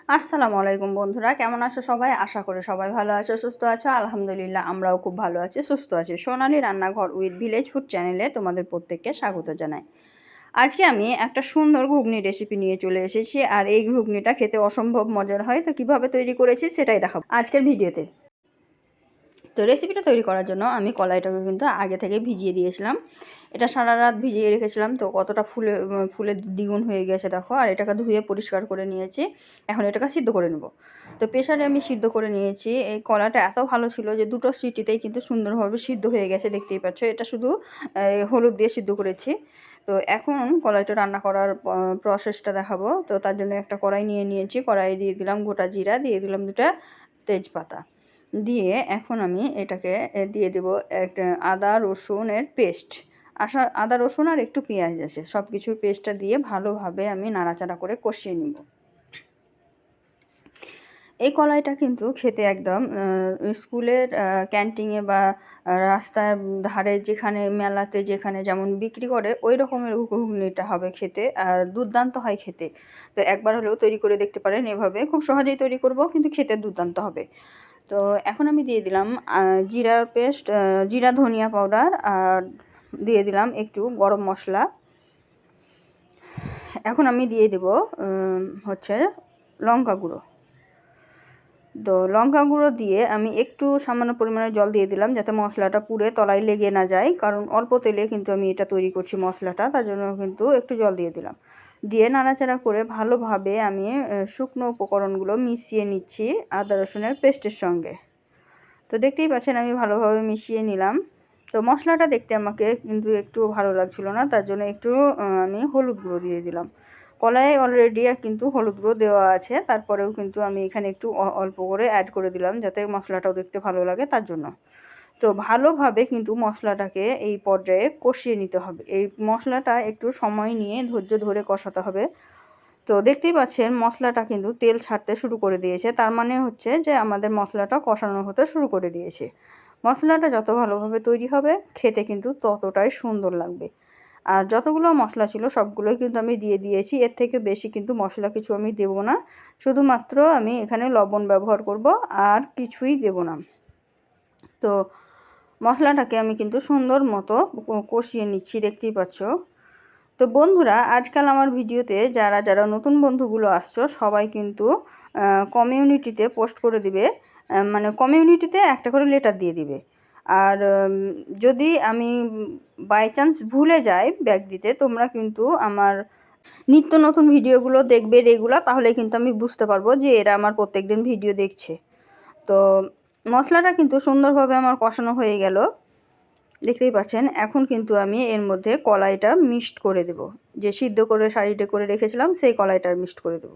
আসসালামু আলাইকুম বন্ধুরা, কেমন আছো সবাই? আশা করি সবাই ভালো আছো, সুস্থ আছো। আলহামদুলিল্লাহ, আমরাও খুব ভালো আছি, সুস্থ আছি। সোনালী রান্নাঘর উইথ ভিলেজ ফুড চ্যানেলে তোমাদের প্রত্যেককে স্বাগত জানাই। আজকে আমি একটা সুন্দর ঘুগনি রেসিপি নিয়ে চলে এসেছি, আর এই ঘুগনিটা খেতে অসম্ভব মজার হয়। তো কিভাবে তৈরি করেছি সেটাই দেখাবো আজকের ভিডিওতে। তো রেসিপিটা তৈরি করার জন্য আমি কলাইটাকে কিন্তু আগে থেকে ভিজিয়ে দিয়েছিলাম। এটা সারা রাত ভিজিয়ে রেখেছিলাম, তো কতটা ফুলে ফুলে দ্বিগুণ হয়ে গেছে দেখো। আর এটাকে ধুয়ে পরিষ্কার করে নিয়েছি। এখন এটাকে সিদ্ধ করে নেব। তো প্রেশারে আমি সিদ্ধ করে নিয়েছি। এই কলাটা এত ভালো ছিল যে দুটো সিটিতেই কিন্তু সুন্দরভাবে সিদ্ধ হয়ে গেছে, দেখতেই পাচ্ছ। এটা শুধু হলুদ দিয়ে সিদ্ধ করেছি। তো এখন কলাইটা রান্না করার প্রসেসটা দেখাবো। তো তার জন্য একটা কড়াই নিয়ে নিয়েছি। কড়াই দিয়ে দিলাম গোটা জিরা, দিয়ে দিলাম দুটা তেজপাতা। দিয়ে এখন আমি এটাকে দিয়ে দেব একটা আদা রসুনের পেস্ট। আদা রসুন আর একটু পেঁয়াজ আছে, সব কিছুর পেস্টটা দিয়ে ভালোভাবে আমি নাড়াচাড়া করে কষিয়ে নিব। এই কলাইটা কিন্তু খেতে একদম স্কুলের ক্যান্টিনে বা রাস্তার ধারে যেখানে মেলাতে যেখানে যেমন বিক্রি করে ওই রকমের ঘুগনিটা হবে খেতে, আর দুর্দান্ত হয় খেতে। তো একবার হলেও তৈরি করে দেখতে পারেন, এভাবে খুব সহজেই তৈরি করব, কিন্তু খেতে দুর্দান্ত হবে। তো এখন আমি দিয়ে দিলাম জিরার পেস্ট, জিরা ধনিয়া পাউডার, আর দিয়ে দিলাম একটু গরম মশলা। এখন আমি দিয়ে দেব হচ্ছে লঙ্কা গুঁড়ো। তো লঙ্কা গুঁড়ো দিয়ে আমি একটু সামান্য পরিমাণে জল দিয়ে দিলাম, যাতে মশলাটা পুড়ে তলায় লেগে না যায়, কারণ অল্প তেলে কিন্তু আমি এটা তৈরি করছি মশলাটা, তার জন্য কিন্তু একটু জল দিয়ে দিলাম। দিয়ে নাড়াচাড়া করে ভালোভাবে আমি শুকনো উপকরণগুলো মিশিয়ে নিচ্ছি আদা রসুনের পেস্টের সঙ্গে। তো দেখতেই পাচ্ছেন আমি ভালোভাবে মিশিয়ে নিলাম। তো মশলাটা দেখতে আমাকে কিন্তু একটু ভালো লাগছিল না, তার জন্য একটু আমি হলুদ গুঁড়ো দিয়ে দিলাম। কলায় অলরেডি কিন্তু হলুদ গুঁড়ো দেওয়া আছে, তারপরেও কিন্তু আমি এখানে একটু অল্প করে অ্যাড করে দিলাম, যাতে মশলাটাও দেখতে ভালো লাগে তার জন্য। তো ভালোভাবে কিন্তু মশলাটাকে এই পর্যায়ে কষিয়ে নিতে হবে। এই মশলাটা একটু সময় নিয়ে ধৈর্য ধরে কষাতে হবে। তো দেখতেই পাচ্ছেন মশলাটা কিন্তু তেল ছাড়তে শুরু করে দিয়েছে, তার মানে হচ্ছে যে আমাদের মশলাটা কষানো হতে শুরু করে দিয়েছে। মশলাটা যত ভালোভাবে তৈরি হবে খেতে কিন্তু ততটাই সুন্দর লাগবে। আর যতগুলো মশলা ছিল সবগুলোই কিন্তু আমি দিয়ে দিয়েছি, এর থেকে বেশি কিন্তু মশলা কিছু আমি দেবো না। শুধুমাত্র আমি এখানে লবণ ব্যবহার করব, আর কিছুই দেব না। তো মশলাটাকে আমি কিন্তু সুন্দর মতো কষিয়ে নিচ্ছি, দেখতেই পাচ্ছ। তো বন্ধুরা, আজকাল আমার ভিডিওতে যারা যারা নতুন বন্ধুগুলো আসছো সবাই কিন্তু কমিউনিটিতে পোস্ট করে দিবে, মানে কমিউনিটিতে একটা করে লেটার দিয়ে দিবে। আর যদি আমি বাই চান্স ভুলে যাই ব্যাগ দিতে, তোমরা কিন্তু আমার নিত্য নতুন ভিডিওগুলো দেখবে রেগুলার, তাহলে কিন্তু আমি বুঝতে পারবো যে এরা আমার প্রত্যেক দিন ভিডিও দেখছে। তো মশলাটা কিন্তু সুন্দরভাবে আমার কষানো হয়ে গেল, দেখতেই পাচ্ছেন। এখন কিন্তু আমি এর মধ্যে কলাইটা মিক্সড করে দেব, যে সিদ্ধ করে সাইডে করে রেখেছিলাম সেই কলাইটা মিক্সড করে দেব।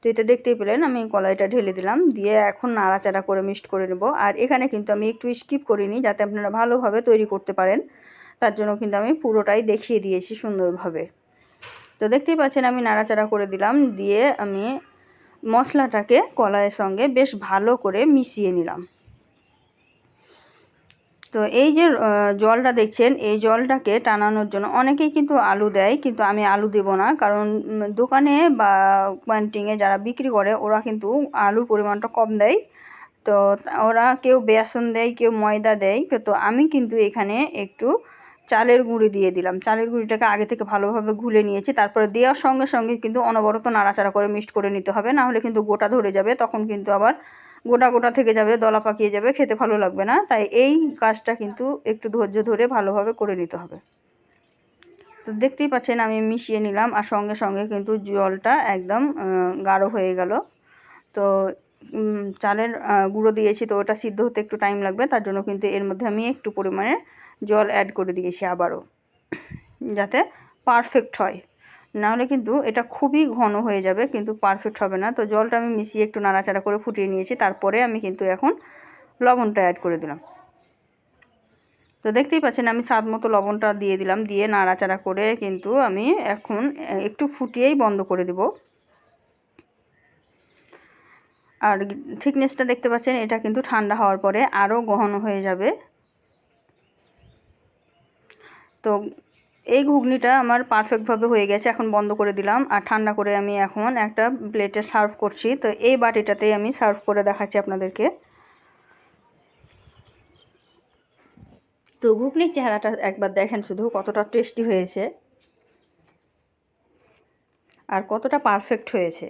তো এটা দেখতেই পেলেন, আমি কলাইটা ঢেলে দিলাম, দিয়ে এখন নাড়াচাড়া করে মিক্সড করে নেব। আর এখানে কিন্তু আমি একটু স্কিপ করিনি, যাতে আপনারা ভালোভাবে তৈরি করতে পারেন, তার জন্য কিন্তু আমি পুরোটাই দেখিয়ে দিয়েছি সুন্দরভাবে। তো দেখতেই পাচ্ছেন আমি নাড়াচাড়া করে দিলাম, দিয়ে আমি মশলাটাকে কলাইয়ের সঙ্গে বেশ ভালো করে মিশিয়ে নিলাম। তো এই যে জলটা দেখছেন, এই জলটাকে টানানোর জন্য অনেকেই কিন্তু আলু দেয়, কিন্তু আমি আলু দেব না, কারণ দোকানে বা ক্যান্টিনে যারা বিক্রি করে ওরা কিন্তু আলুর পরিমাণটা কম দেয়। তো ওরা কেউ বেসন দেয়, কেউ ময়দা দেয়, তো আমি কিন্তু এখানে একটু চালের গুঁড়ি দিয়ে দিলাম। চালের গুঁড়িটাকে আগে থেকে ভালোভাবে গুলে নিয়েছি, তারপরে দেওয়ার সঙ্গে সঙ্গে কিন্তু অনবরত নাড়াচাড়া করে মিক্সড করে নিতে হবে, না হলে কিন্তু গোটা ধরে যাবে, তখন কিন্তু আবার গোটা গোটা থেকে যাবে, দলা পাকিয়ে যাবে, খেতে ভালো লাগবে না। তাই এই কাজটা কিন্তু একটু ধৈর্য ধরে ভালোভাবে করে নিতে হবে। তো দেখতেই পাচ্ছেন আমি মিশিয়ে নিলাম, আর সঙ্গে সঙ্গে কিন্তু জলটা একদম গাঢ় হয়ে গেল। তো চালের গুঁড়ো দিয়েছি, তো ওটা সিদ্ধ হতে একটু টাইম লাগবে, তার জন্য কিন্তু এর মধ্যে আমি একটু পরিমাণে জল অ্যাড করে দিয়েছি আবারও, যাতে পারফেক্ট হয়। নাহলে কিন্তু এটা খুবই ঘন হয়ে যাবে, কিন্তু পারফেক্ট হবে না। তো জলটা আমি মিশিয়ে একটু নাড়াচাড়া করে ফুটিয়ে নিয়েছি, তারপরে আমি কিন্তু এখন লবণটা অ্যাড করে দিলাম। তো দেখতেই পাচ্ছেন আমি স্বাদ মতো লবণটা দিয়ে দিলাম, দিয়ে নাড়াচাড়া করে কিন্তু আমি এখন একটু ফুটিয়েই বন্ধ করে দেব। আর থিকনেসটা দেখতে পাচ্ছেন, এটা কিন্তু ঠান্ডা হওয়ার পরে আরও ঘন হয়ে যাবে। তো এই ঘুগনিটা আমার পারফেক্টভাবে হয়ে গেছে। এখন বন্ধ করে দিলাম আর ঠান্ডা করে আমি এখন একটা প্লেটে সার্ভ করছি। তো এই বাটিটাতেই আমি সার্ভ করে দেখাচ্ছি আপনাদেরকে। তো ঘুগনির চেহারাটা একবার দেখেন শুধু কতটা টেস্টি হয়েছে আর কতটা পারফেক্ট হয়েছে।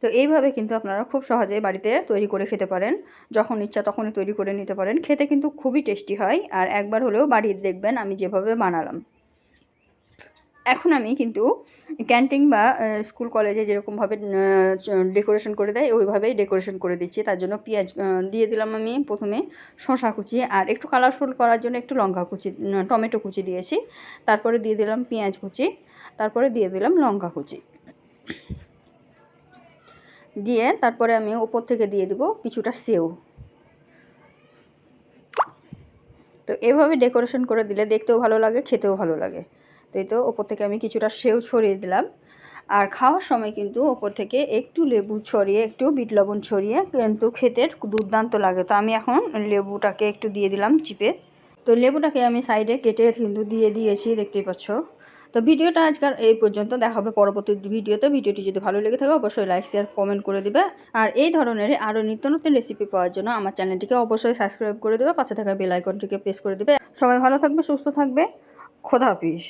তো এইভাবে কিন্তু আপনারা খুব সহজেই বাড়িতে তৈরি করে খেতে পারেন। যখন ইচ্ছা তখনই তৈরি করে নিতে পারেন। খেতে কিন্তু খুবই টেস্টি হয়। আর একবার হলেও বাড়িয়ে দেখবেন আমি যেভাবে বানালাম। এখন আমি কিন্তু ক্যান্টিন বা স্কুল কলেজে যেরকমভাবে ডেকোরেশন করে দেয় ওইভাবেই ডেকোরেশন করে দিচ্ছি। তার জন্য পেঁয়াজ দিয়ে দিলাম আমি প্রথমে শসা কুচি, আর একটু কালারফুল করার জন্য একটু লঙ্কা কুচি, টমেটো কুচি দিয়েছি। তারপরে দিয়ে দিলাম পেঁয়াজ কুচি, তারপরে দিয়ে দিলাম লঙ্কা কুচি, দিয়ে তারপরে আমি ওপর থেকে দিয়ে দেবো কিছুটা সেও। তো এভাবে ডেকোরেশন করে দিলে দেখতেও ভালো লাগে, খেতেও ভালো লাগে। তো এই তো ওপর থেকে আমি কিছুটা সেও ছড়িয়ে দিলাম। আর খাওয়ার সময় কিন্তু ওপর থেকে একটু লেবু ছড়িয়ে, একটু বিট লবণ ছড়িয়ে কিন্তু খেতে দুর্দান্ত লাগে। তো আমি এখন লেবুটাকে একটু দিয়ে দিলাম চিপে। তো লেবুটাকে আমি সাইডে কেটে কিন্তু দিয়ে দিয়েছি, দেখতেই পাচ্ছ। তো ভিডিওটা আজকাল এই পর্যন্ত, দেখা হবে পরবর্তী ভিডিওতে। ভিডিওটি যদি ভালো লেগে থাকে অবশ্যই লাইক শেয়ার কমেন্ট করে দিবে। আর এই ধরনের আরও নিত্য নতুন রেসিপি পাওয়ার জন্য আমার চ্যানেলটিকে অবশ্যই সাবস্ক্রাইব করে দেবে, পাশে থাকা বেল আইকনটিকে প্রেস করে দেবে। সবাই ভালো থাকবে, সুস্থ থাকবে, খোদা হাফিজ।